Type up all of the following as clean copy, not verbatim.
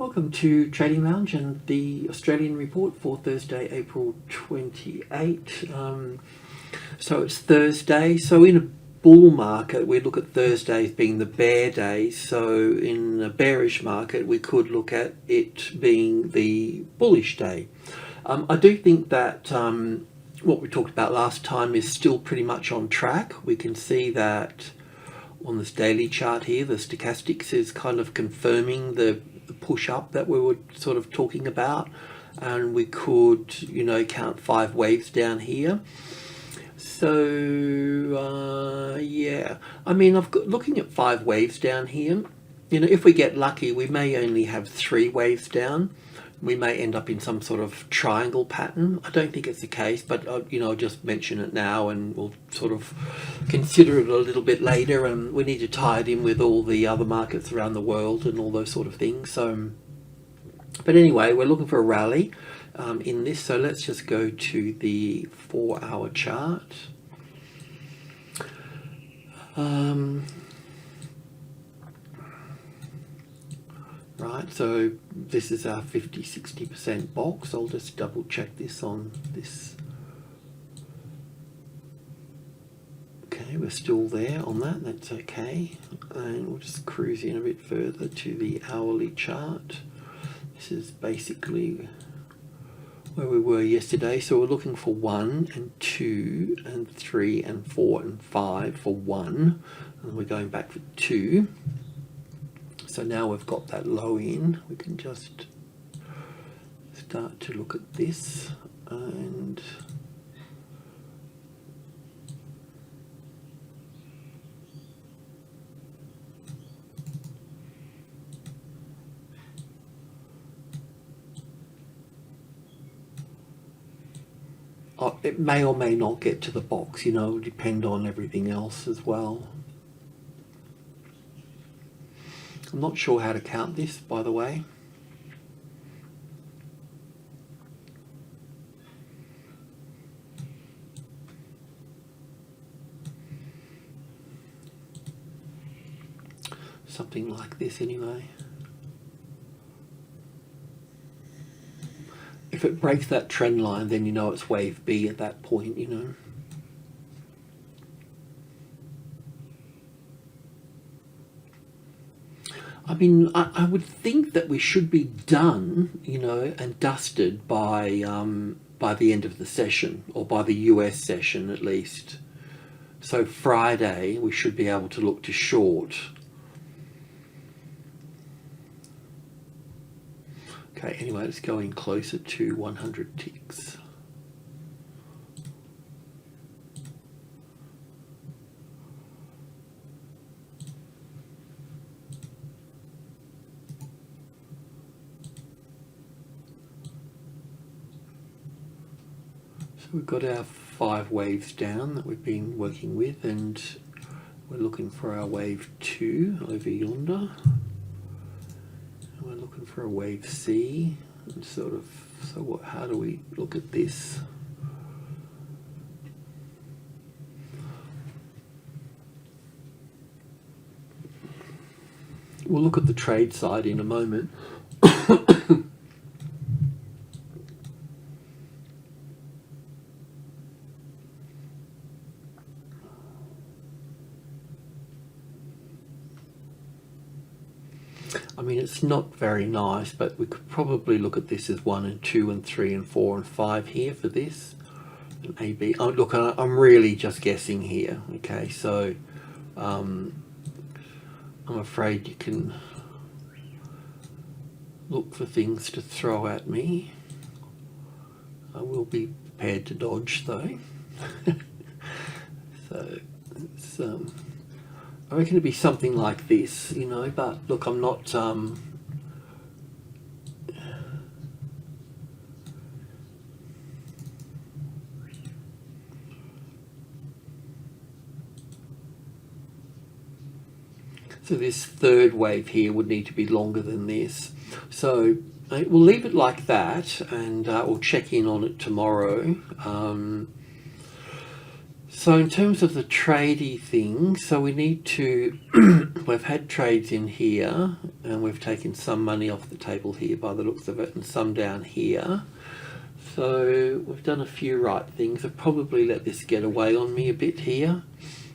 Welcome to Trading Lounge and the Australian report for Thursday, April 28. So it's Thursday. So in a bull market, we look at Thursdays being the bear days. So in a bearish market, we could look at it being the bullish day. I do think that what we talked about last time is still pretty much on track. We can see that on this daily chart here, the stochastics is kind of confirming the push up that we were sort of talking about, and we could, count 5 waves down here. So yeah, I mean, looking at 5 waves down here, if we get lucky, we may only have 3 waves down. We may end up in some sort of triangle pattern. I don't think it's the case, but I'll just mention it now, and we'll sort of consider it a little bit later. And we need to tie it in with all the other markets around the world and all those sort of things. So, but anyway, we're looking for a rally in this. So let's just go to the 4-hour chart. Right, so this is our 50-60% box. I'll just double check this on this. Okay, we're still there on that, that's okay. And we'll just cruise in a bit further to the hourly chart. This is basically where we were yesterday. So we're looking for 1 and 2 and 3 and 4 and 5 for 1. And we're going back for 2. So now we've got that low in, we can just start to look at this, and it may or may not get to the box, it'll depend on everything else as well. I'm not sure how to count this, by the way. Something like this anyway. If it breaks that trend line, then it's wave B at that point, I mean, I would think that we should be done, and dusted by the end of the session, or by the US session at least. So Friday, we should be able to look to short. Okay, anyway, let's go in closer to 100 ticks. We've got our 5 waves down that we've been working with, and we're looking for our wave 2 over yonder. And we're looking for a wave C, and how do we look at this? We'll look at the trade side in a moment. I mean, it's not very nice, but we could probably look at this as 1 and 2 and 3 and 4 and 5 here for this. And AB. Oh, look, I'm really just guessing here. Okay, so I'm afraid you can look for things to throw at me. I will be prepared to dodge, though. So it's I reckon it'd be something like this, but look, I'm not, so this third wave here would need to be longer than this. So we'll leave it like that, and we'll check in on it tomorrow. So in terms of the tradey thing, so we need to, we've had trades in here, and we've taken some money off the table here by the looks of it, and some down here. So we've done a few right things. I've probably let this get away on me a bit here,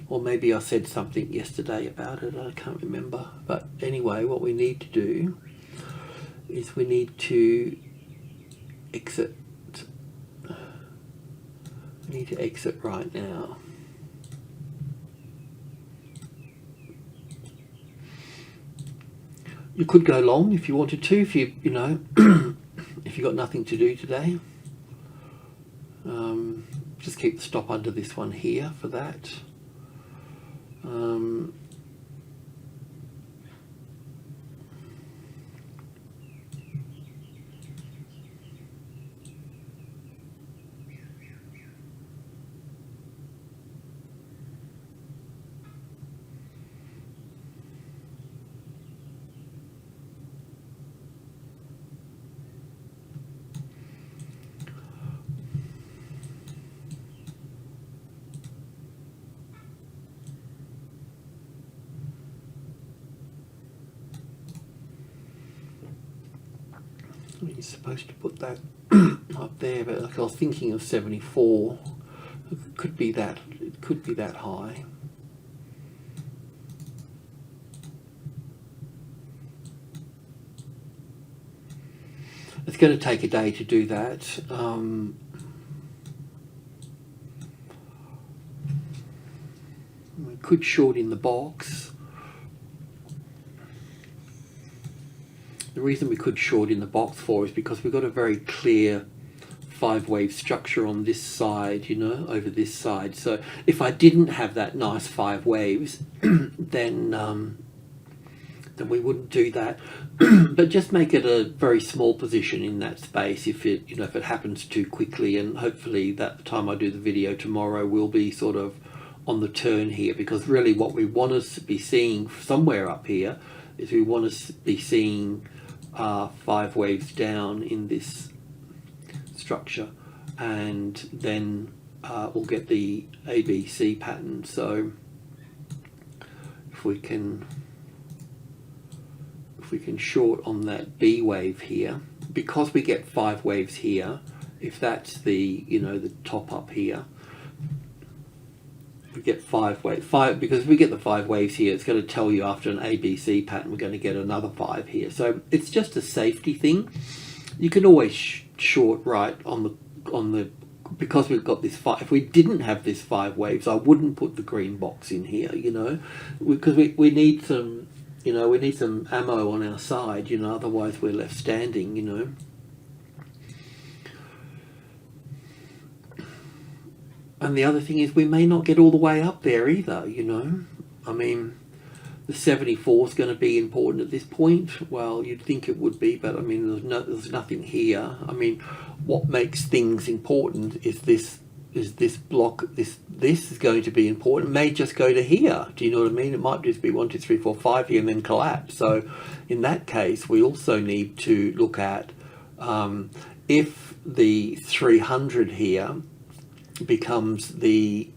or maybe I said something yesterday about it, I can't remember. But anyway, what we need to do is we need to exit. We need to exit right now. You could go long if you wanted to, if you know, if you've got nothing to do today. Just keep the stop under this one here for that. You're supposed to put that up there, but like I was thinking of 74. It could be that. It could be that high. It's going to take a day to do that. We could short in the box. The reason we could short in the box for is because we've got a very clear 5-wave structure on this side, you know, over this side. So if I didn't have that nice 5 waves, then we wouldn't do that. But just make it a very small position in that space if it, you know, if it happens too quickly. And hopefully that time I do the video tomorrow will be sort of on the turn here, because really what we want us to be seeing somewhere up here is we want us to be seeing 5 waves down in this structure, and then we'll get the ABC pattern. So if we can short on that B wave here, because we get 5 waves here, if that's the, you know, the top up here, we get 5 waves, because if we get the 5 waves here, it's going to tell you after an ABC pattern we're going to get another 5 here. So it's just a safety thing. You can always short right on the because we've got this 5. If we didn't have this 5 waves, I wouldn't put the green box in here, you know, because we need some, you know, we need some ammo on our side, you know, otherwise we're left standing, you know. And the other thing is we may not get all the way up there either, you know. I mean, the 74 is going to be important at this point. Well, you'd think it would be, but I mean, there's nothing here. I mean, what makes things important is this block. This is going to be important. It may just go to here. Do you know what I mean? It might just be 1, 2, 3, 4, 5 here and then collapse. So in that case, we also need to look at if the 300 here becomes the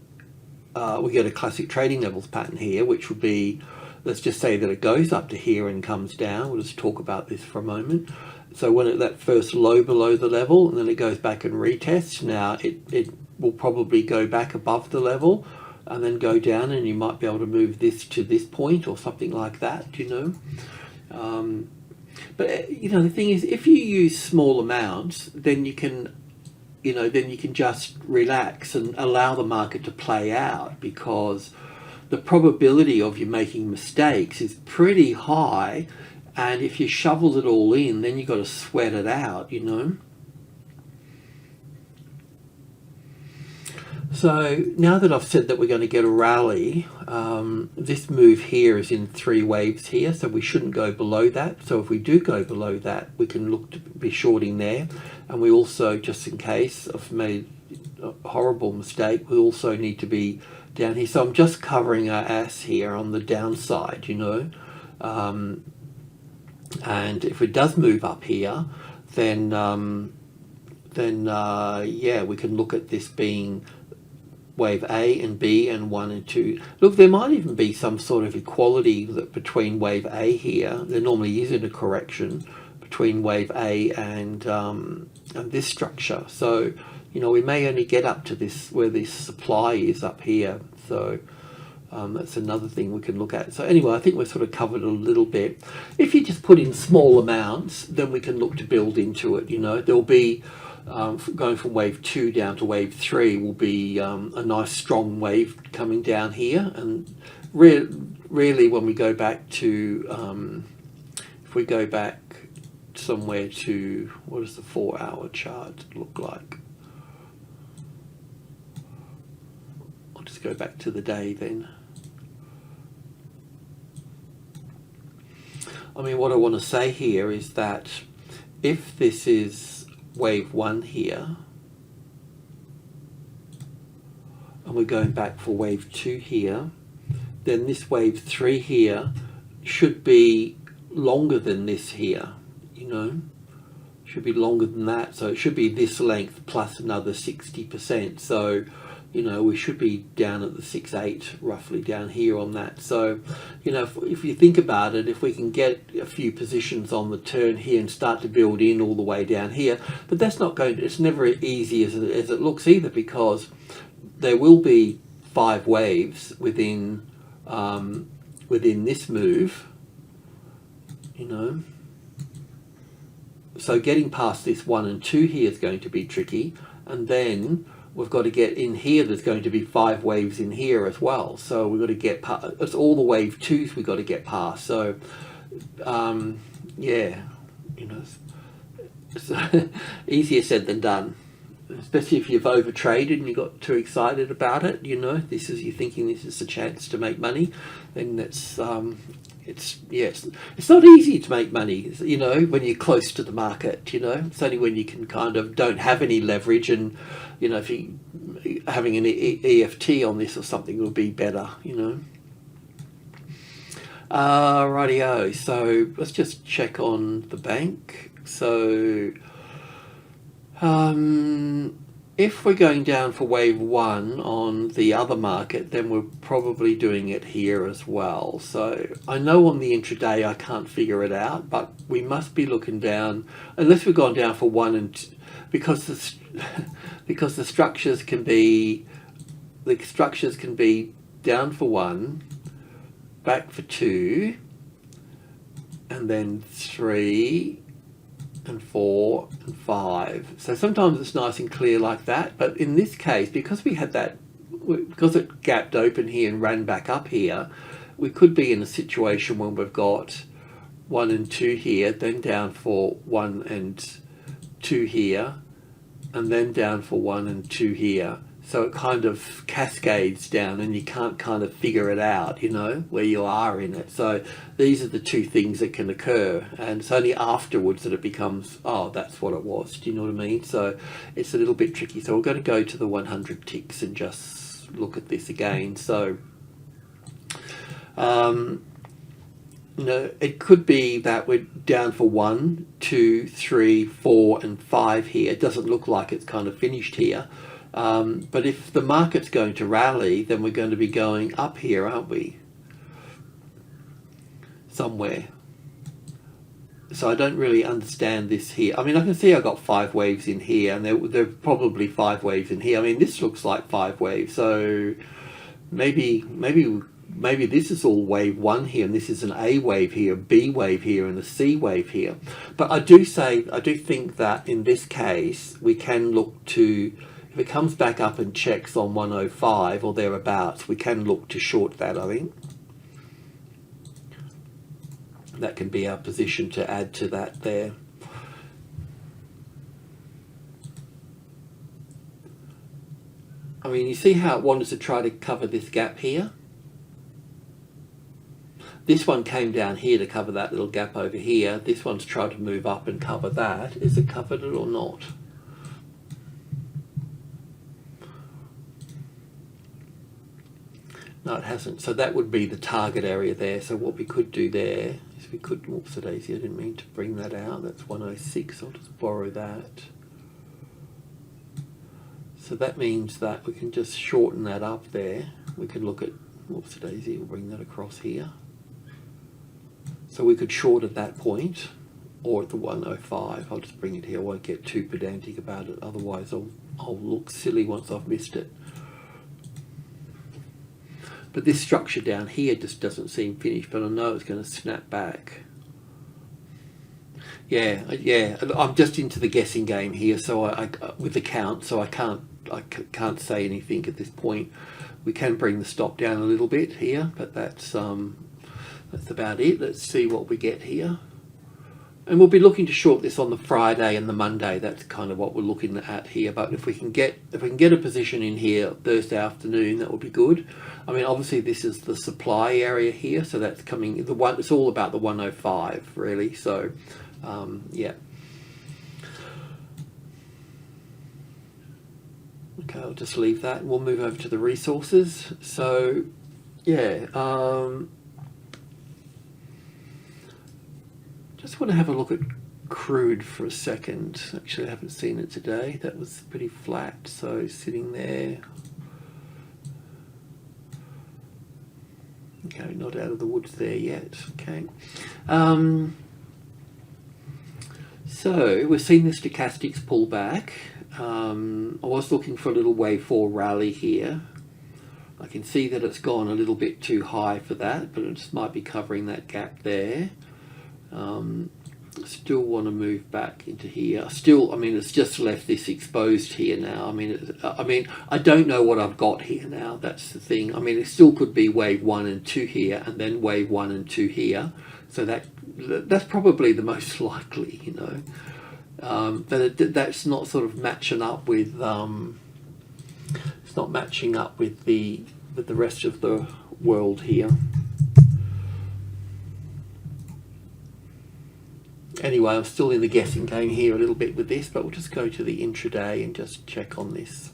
we get a classic trading levels pattern here, which would be, let's just say that it goes up to here and comes down. We'll just talk about this for a moment. So when that first low below the level, and then it goes back and retests, now it will probably go back above the level and then go down, and you might be able to move this to this point or something like that, you know. But you know, the thing is, if you use small amounts, then you can, you know, then you can just relax and allow the market to play out, because the probability of you making mistakes is pretty high, and if you shovel it all in, then you've got to sweat it out, you know. So now that I've said that we're going to get a rally, this move here is in 3 waves here, so we shouldn't go below that. So if we do go below that, we can look to be shorting there. And we also, just in case I've made a horrible mistake, we also need to be down here. So I'm just covering our ass here on the downside, you know. And if it does move up here, then yeah, we can look at this being wave A and B and 1 and 2. Look, there might even be some sort of equality that between wave A here. There normally isn't a correction between wave A and this structure. So, you know, we may only get up to this where this supply is up here. So that's another thing we can look at. So anyway, I think we've sort of covered a little bit. If you just put in small amounts, then we can look to build into it. You know, there'll be going from wave 2 down to wave 3 will be a nice strong wave coming down here. And really when we go back to, if we go back somewhere to, what does the 4-hour chart look like? I'll just go back to the day then. I mean, what I want to say here is that if this is wave 1 here, and we're going back for wave 2 here, then this wave 3 here should be longer than this here, you know, should be longer than that. So it should be this length plus another 60%. So, you know, we should be down at the 6.8 roughly down here on that. So, you know, if you think about it, if we can get a few positions on the turn here and start to build in all the way down here, but that's not going to, it's never as easy as it looks either, because there will be 5 waves within within this move, you know. So getting past this 1 and 2 here is going to be tricky, and then we've got to get in here. There's going to be 5 waves in here as well, so we've got to get past, it's all the wave 2s we've got to get past. So yeah, you know, it's easier said than done, especially if you've over traded and you got too excited about it. You know, this is, you're thinking this is a chance to make money, then that's it's not easy to make money, you know, when you're close to the market. You know, it's only when you can kind of don't have any leverage, and you know, if you having an EFT on this or something will be better, you know. Rightio, so let's just check on the bank. So if we're going down for wave 1 on the other market, then we're probably doing it here as well. So I know on the intraday I can't figure it out, but we must be looking down, unless we've gone down for 1 and 2, because the structures can be down for 1, back for 2, and then 3 and 4 and 5. So sometimes it's nice and clear like that, but in this case, because we had that, because it gapped open here and ran back up here, we could be in a situation when we've got 1 and 2 here, then down for 1 and 2 here, and then down for 1 and 2 here. So it kind of cascades down, and you can't kind of figure it out, you know, where you are in it. So these are the two things that can occur, and it's only afterwards that it becomes, oh, that's what it was. Do you know what I mean? So it's a little bit tricky. So we're going to go to the 100 ticks and just look at this again. So, you know, it could be that we're down for 1, 2, 3, 4, and 5 here. It doesn't look like it's kind of finished here. But if the market's going to rally, then we're going to be going up here, aren't we? Somewhere. So I don't really understand this here. I mean, I can see I've got 5 waves in here, and there are probably 5 waves in here. I mean, this looks like 5 waves. So maybe this is all wave 1 here, and this is an A wave here, a B wave here, and a C wave here. But I do think that in this case, we can look to, if it comes back up and checks on 105 or thereabouts, we can look to short that, I think. That can be our position to add to that there. I mean, you see how it wanted to try to cover this gap here? This one came down here to cover that little gap over here. This one's tried to move up and cover that. Is it covered it or not? No, it hasn't. So that would be the target area there. So what we could do there is we could, whoops, daisy, I didn't mean to bring that out. That's 106. I'll just borrow that. So that means that we can just shorten that up there. We can look at, whoops daisy, we'll bring that across here. So we could short at that point, or at the 105. I'll just bring it here. I won't get too pedantic about it, otherwise I'll look silly once I've missed it. But this structure down here just doesn't seem finished, but I know it's going to snap back. Yeah, I'm just into the guessing game here, so I with the count, so I can't say anything at this point. We can bring the stop down a little bit here, but that's about it. Let's see what we get here. And we'll be looking to short this on the Friday and the Monday. That's kind of what we're looking at here. But if we can get a position in here Thursday afternoon, that would be good. I mean, obviously this is the supply area here, so that's coming. It's all about the 105 really. So yeah. Okay, I'll just leave that. We'll move over to the resources. So yeah. Just want to have a look at crude for a second. Actually, I haven't seen it today. That was pretty flat, so sitting there. Okay, not out of the woods there yet. Okay. So we're seeing the stochastics pull back. I was looking for a little wave 4 rally here. I can see that it's gone a little bit too high for that, but it just might be covering that gap there. Still want to move back into here. Still, I mean, it's just left this exposed here now. I mean, I don't know what I've got here now. That's the thing. I mean, it still could be wave 1 and 2 here, and then wave 1 and 2 here. So that's probably the most likely, you know. But that's not sort of matching up with. It's not matching up with the rest of the world here. Anyway, I'm still in the guessing game here a little bit with this, but we'll just go to the intraday and just check on this.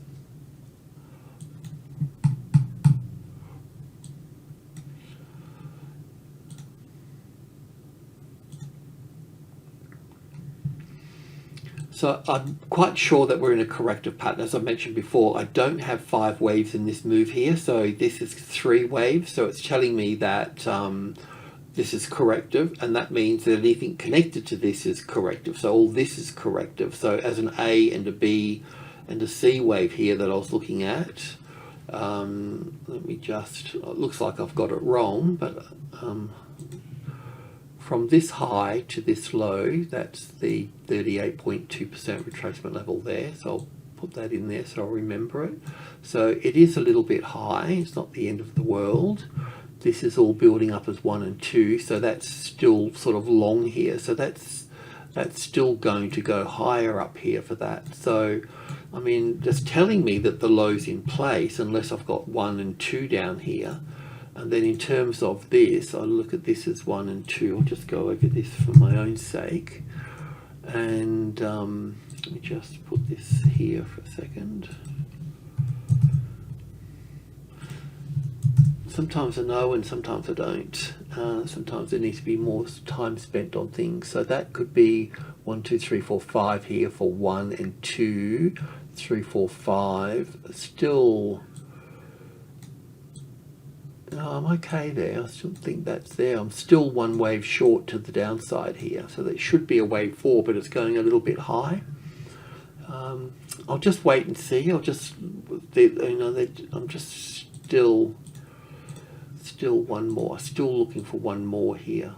So I'm quite sure that we're in a corrective pattern. As I mentioned before, I don't have 5 waves in this move here, so this is 3 waves. So it's telling me that this is corrective, and that means that anything connected to this is corrective. So all this is corrective. So as an A and a B and a C wave here that I was looking at, let me just, it looks like I've got it wrong, but from this high to this low, that's the 38.2% retracement level there. So I'll put that in there so I'll remember it. So it is a little bit high. It's not the end of the world. This is all building up as 1 and 2, so that's still sort of long here. So that's still going to go higher up here for that. So, I mean, just telling me that the low's in place, unless I've got 1 and 2 down here. And then in terms of this, I look at this as 1 and 2. I'll just go over this for my own sake. And let me just put this here for a second. Sometimes I know and sometimes I don't. Sometimes there needs to be more time spent on things. So that could be 1, 2, 3, 4, 5 here for 1 and 2, 3, 4, 5. Still, I'm okay there. I still think that's there. I'm still 1 wave short to the downside here. So that should be a wave 4, but it's going a little bit high. I'll just wait and see. I'm just still 1 more. Still looking for 1 more here.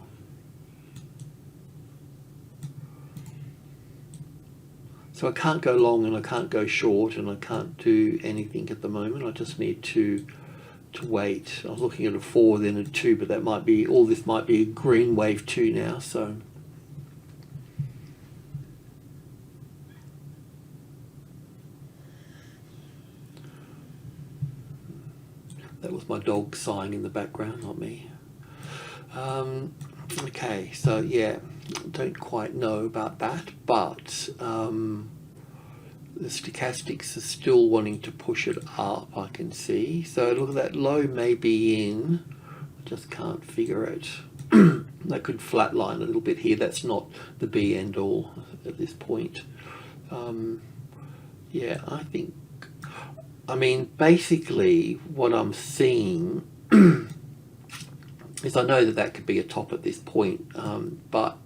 So I can't go long and I can't go short and I can't do anything at the moment. I just need to wait. I was looking at a 4 then a 2, but that might be, all this might be a green wave 2 now. So that was my dog sighing in the background, not me. Okay, so yeah, don't quite know about that, but the stochastics are still wanting to push it up, I can see. So look at that low may be in, I just can't figure it. That could flatline a little bit here. That's not the be end all at this point. Yeah, I think I mean, basically what I'm seeing is I know that that could be a top at this point, but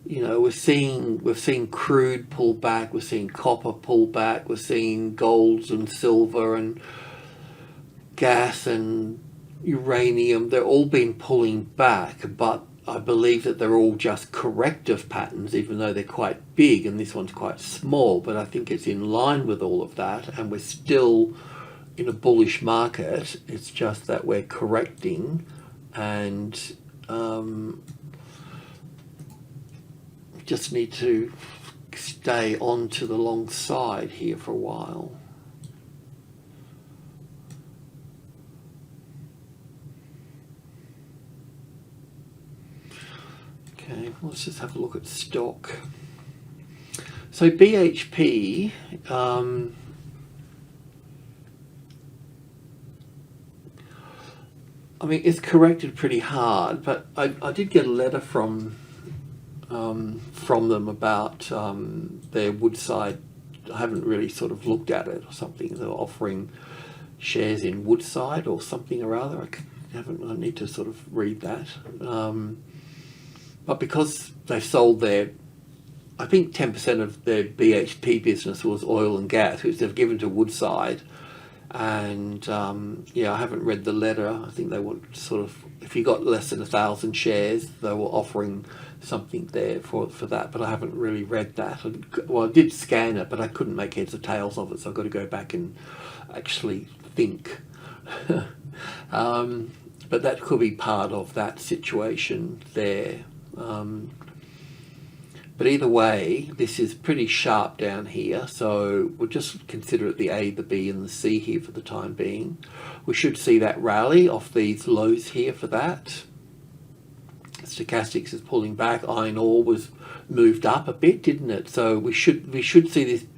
you know, we've seen crude pull back, we're seeing copper pull back, we're seeing golds and silver and gas and uranium. They're all been pulling back, but I believe that they're all just corrective patterns, even though they're quite big, and this one's quite small. But I think it's in line with all of that, and we're still in a bullish market. It's just that we're correcting, and just need to stay on to the long side here for a while. Okay, let's just have a look at stock. So BHP, I mean, it's corrected pretty hard, but I did get a letter from them about their Woodside. I haven't really sort of looked at it or something. They're offering shares in Woodside or something or other. I need to sort of read that. But because they sold their, I think 10% of their BHP business was oil and gas, which they've given to Woodside. And yeah, I haven't read the letter. I think they want sort of, if you got less than 1,000 shares, they were offering something there for that. But I haven't really read that. Well, I did scan it, but I couldn't make heads or tails of it, so I've got to go back and actually think. But that could be part of that situation there. But either way, this is pretty sharp down here, so we'll just consider it the A, the B and the C here for the time being. We should see that rally off these lows here for that. Stochastics is pulling back. Iron ore was moved up a bit, didn't it? So we should see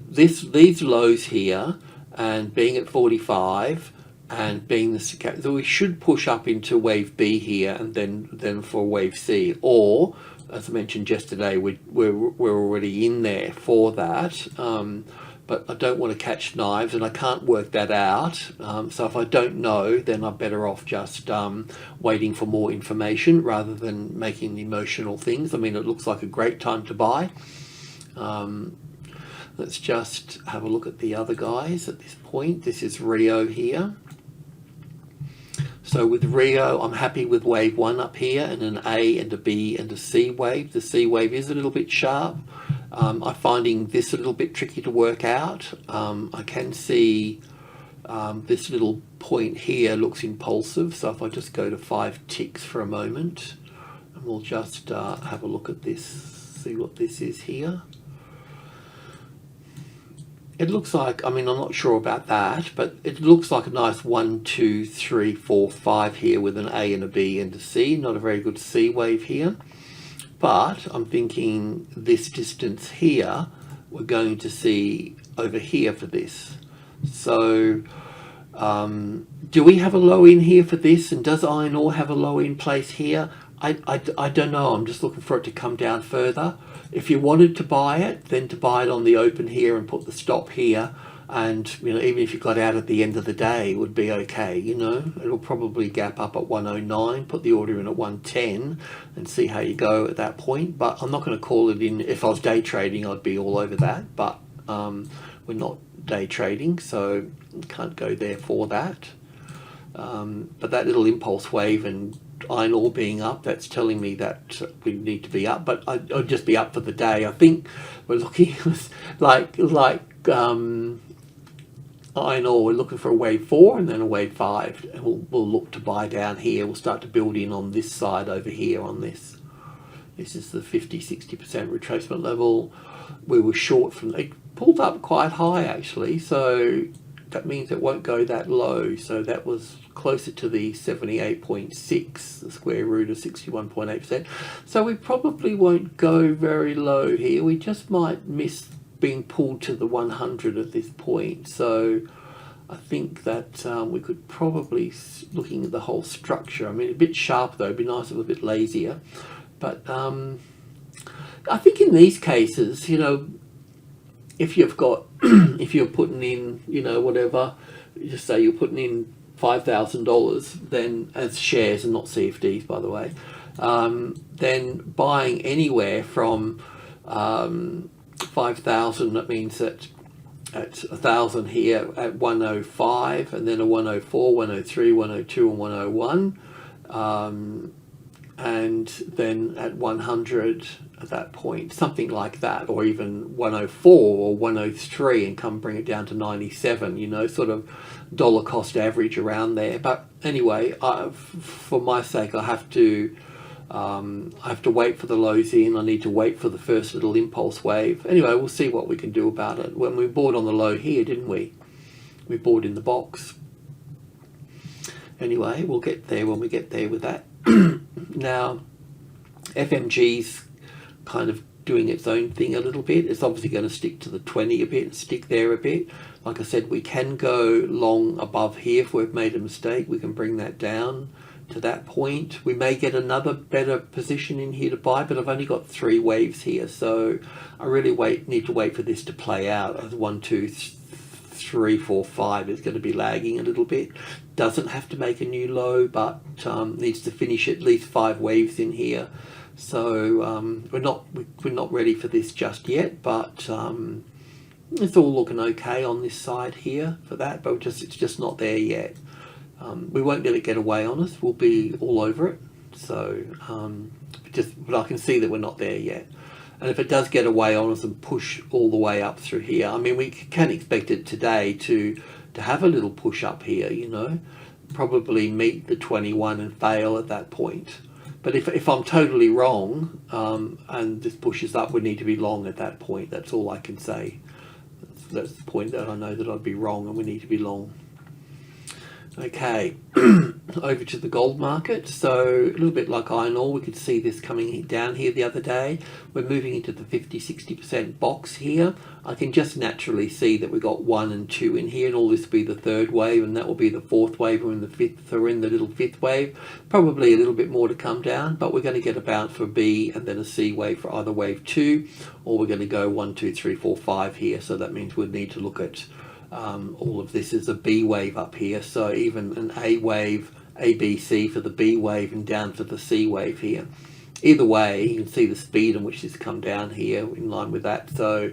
these lows here, and being at 45 and being the stochastic, so we should push up into wave B here, and then for wave C, or as I mentioned yesterday, we're already in there for that, but I don't want to catch knives, and I can't work that out. So if I don't know, then I'm better off just waiting for more information rather than making emotional things. I mean, it looks like a great time to buy. Let's just have a look at the other guys at this point. This is Rio here. So with Rio, I'm happy with wave 1 up here, and an A and a B and a C wave. The C wave is a little bit sharp. I'm finding this a little bit tricky to work out. I can see this little point here looks impulsive. So if I just go to 5 ticks for a moment, and we'll just have a look at this, see what this is here. It looks like, I mean, I'm not sure about that, but it looks like a nice 1, 2, 3, 4, 5 here with an A and a B and a C. Not a very good C wave here. But I'm thinking this distance here, we're going to see over here for this. So do we have a low in here for this? And does iron ore have a low in place here? I don't know. I'm just looking for it to come down further. If you wanted to buy it, then to buy it on the open here and put the stop here, and you know, even if you got out at the end of the day, it would be okay. You know, it'll probably gap up at 109, put the order in at 110, and see how you go at that point. But I'm not going to call it in. If I was day trading, I'd be all over that. But we're not day trading, so can't go there for that. But that little impulse wave and iron ore being up, that's telling me that we need to be up, but I'd just be up for the day. I think we're looking like iron ore, we're looking for a wave 4 and then a wave 5, and we'll look to buy down here. We'll start to build in on this side over here on this. This is the 50-60% retracement level. We were short from, it pulled up quite high actually, so that means it won't go that low. So that was closer to the 78.6, the square root of 61.8%. So we probably won't go very low here. We just might miss being pulled to the 100 at this point. So I think that we could probably, looking at the whole structure, I mean, a bit sharp though, it'd be nice if it was a bit lazier. But I think in these cases, you know, if you've got, if you're putting in, you know, whatever, just say you're putting in $5,000, then as shares and not CFDs, by the way, then buying anywhere from 5,000, that means that at 1,000 here at 105, and then a 104, 103, 102, and 101, and then at 100 at that point, something like that, or even 104 or 103, and come bring it down to 97, you know, sort of dollar cost average around there. But anyway, for my sake, I have to wait for the lows in. I need to wait for the first little impulse wave. Anyway, we'll see what we can do about it. When we bought on the low here, didn't we? We bought in the box. Anyway, we'll get there when we get there with that. Now, FMG's kind of doing its own thing a little bit. It's obviously going to stick to the 20 a bit, stick there a bit. Like I said, we can go long above here if we've made a mistake. We can bring that down to that point. We may get another better position in here to buy, but I've only got 3 waves here, so I really need to wait for this to play out. As 1, 2, 3, 4, 5 is going to be lagging a little bit. Doesn't have to make a new low, but needs to finish at least 5 waves in here. So we're not ready for this just yet, but it's all looking okay on this side here for that, but it's just not there yet. We won't let it get away on us. We'll be all over it. So but I can see that we're not there yet. And if it does get away on us and push all the way up through here, I mean, we can expect it today to have a little push up here, you know, probably meet the 21 and fail at that point. But if I'm totally wrong, and this pushes up, we need to be long at that point. That's all I can say. That's the point that I know that I'd be wrong, and we need to be long. Okay, over to the gold market. So a little bit like iron ore, we could see this coming down here the other day. We're moving into the 50-60% box here. I can just naturally see that we've got 1 and 2 in here, and all this will be the 3rd wave, and that will be the 4th wave, or in the 5th, or in the little 5th wave. Probably a little bit more to come down, but we're going to get a bounce for B and then a C wave for either wave 2, or we're going to go 1, 2, 3, 4, 5 here. So that means we'd need to look at all of this is a B wave up here, so even an A wave, A, B, C for the B wave, and down for the C wave here. Either way, you can see the speed in which this come down here in line with that. So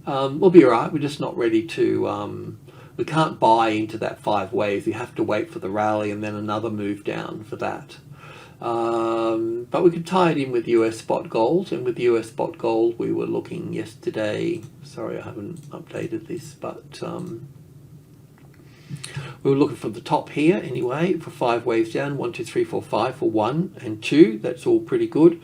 we'll be all right. We're just not ready to, we can't buy into that 5 waves. We have to wait for the rally and then another move down for that. But we could tie it in with US spot gold, and with US spot gold we were looking yesterday, sorry I haven't updated this, but we were looking from the top here anyway for 5 waves down, 1, 2, 3, 4, 5 for 1 and 2. That's all pretty good.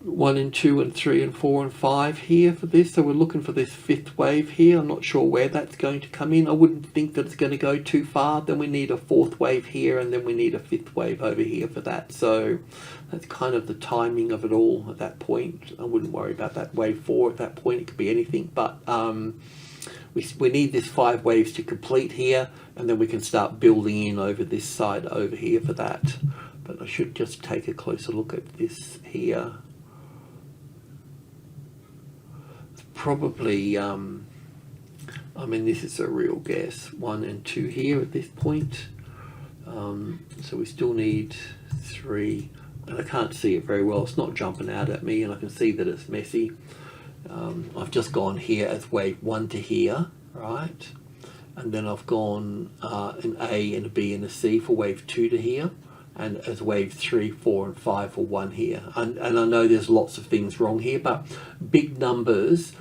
1 and 2 and 3 and 4 and 5 here for this. So we're looking for this 5th wave here. I'm not sure where that's going to come in. I wouldn't think that it's going to go too far. Then we need a 4th wave here, and then we need a 5th wave over here for that. So that's kind of the timing of it all at that point. I wouldn't worry about that wave 4 at that point. It could be anything, but we need this 5 waves to complete here, and then we can start building in over this side over here for that. But I should just take a closer look at this here. Probably, I mean, this is a real guess, 1 and 2 here at this point. So we still need 3, and I can't see it very well. It's not jumping out at me, and I can see that it's messy. I've just gone here as wave 1 to here, right? And then I've gone an A and a B and a C for wave 2 to here, and as wave 3, 4 and 5 for 1 here. And I know there's lots of things wrong here, but big numbers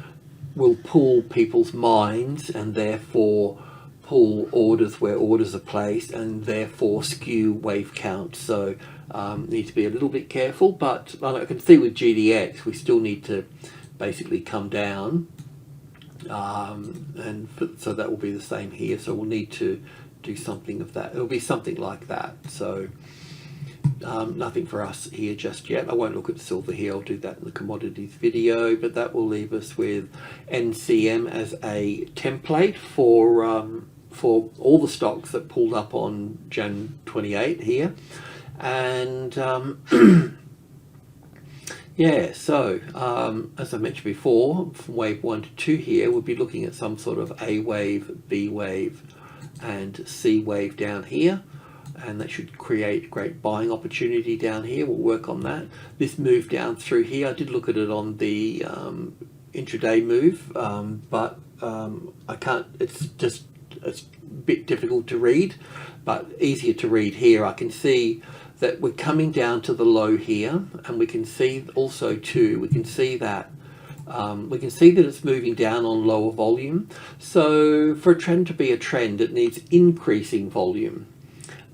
will pull people's minds, and therefore pull orders where orders are placed, and therefore skew wave count. So need to be a little bit careful, but I can see with GDX we still need to basically come down, so that will be the same here. So we'll need to do something of that. It'll be something like that. So nothing for us here just yet. I won't look at silver here. I'll do that in the commodities video, but that will leave us with NCM as a template for all the stocks that pulled up on Jan 28 here. And Yeah, so as I mentioned before, from wave 1 to 2 here, we'll be looking at some sort of A wave, B wave, and C wave down here, and that should create a great buying opportunity down here. We'll work on that. This move down through here, I did look at it on the intraday move, but I can't, it's a bit difficult to read, but easier to read here. I can see that we're coming down to the low here, and we can see also too, we can see that it's moving down on lower volume. So for a trend to be a trend, it needs increasing volume,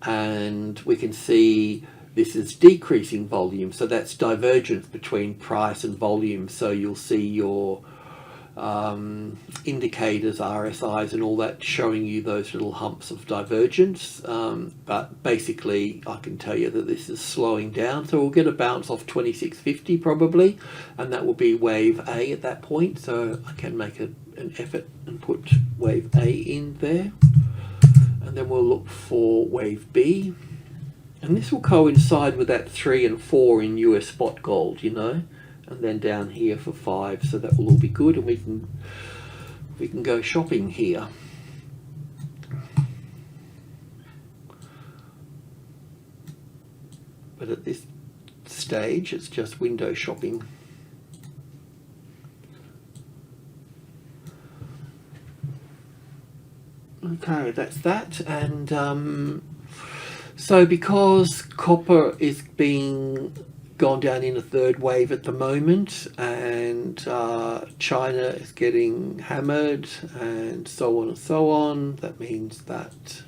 and we can see this is decreasing volume, so that's divergence between price and volume. So you'll see your indicators, RSIs and all that, showing you those little humps of divergence, but basically I can tell you that this is slowing down, so we'll get a bounce off 2650 probably, and that will be wave A at that point. So I can make an effort and put wave A in there, and then we'll look for wave B, and this will coincide with that 3 and 4 in US spot gold, you know, and then down here for 5, so that will all be good, and we can go shopping here. But at this stage it's just window shopping. Okay, that's that. And so because copper is being gone down in a third wave at the moment, and China is getting hammered, and so on and so on, that means that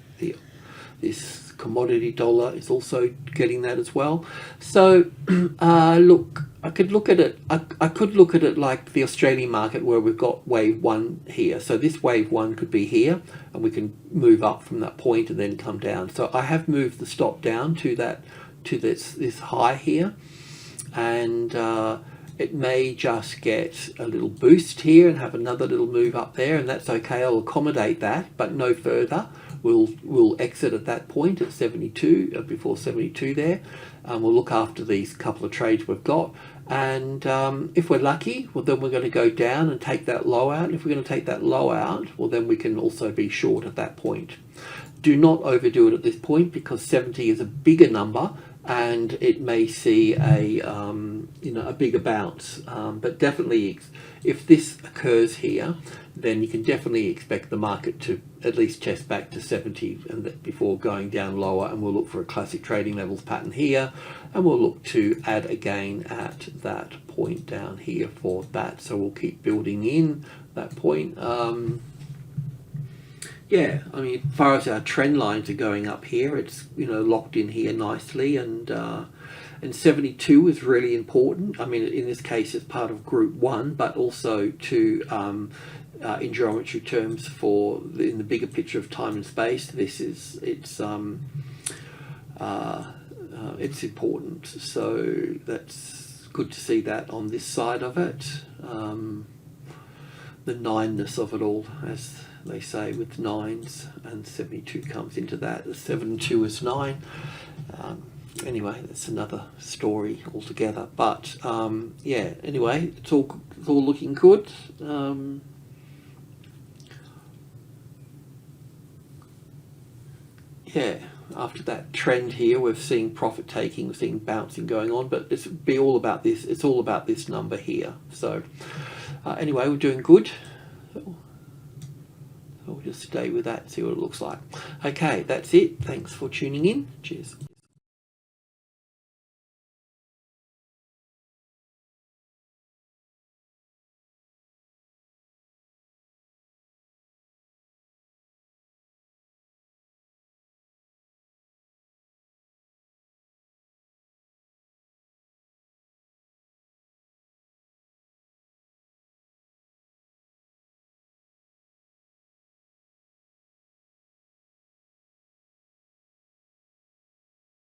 this commodity dollar is also getting that as well. So look, I could look at it, I could look at it like the Australian market, where we've got wave 1 here. So this wave 1 could be here, and we can move up from that point and then come down. So I have moved the stop down to this high here, and it may just get a little boost here and have another little move up there, and that's okay. I'll accommodate that, but no further. We'll exit at that point at 72, before 72 there. We'll look after these couple of trades we've got, and if we're lucky, well, then we're going to go down and take that low out. If we're going to take that low out, well, then we can also be short at that point. Do not overdo it at this point, because 70 is a bigger number, and it may see a bigger bounce. But definitely, if this occurs here, then you can definitely expect the market to at least test back to 70 and before going down lower. And we'll look for a classic trading levels pattern here, and we'll look to add again at that point down here for that. So we'll keep building in that point. Yeah, I mean, as far as our trend lines are going up here, it's, you know, locked in here nicely, and 72 is really important. I mean, in this case, it's part of group 1, but also to in geometry terms for in the bigger picture of time and space, it's important. So that's good to see that on this side of it. The nineness of it all, as they say, with nines, and 72 comes into that. The 7 and 2 is 9. Anyway, that's another story altogether. But yeah, anyway, it's all looking good. Yeah, after that trend here, we're seeing profit taking, we're seeing bouncing going on, but it's all about this. It's all about this number here. So anyway, we're doing good. So we'll just stay with that, see what it looks like. Okay, that's it. Thanks for tuning in. Cheers.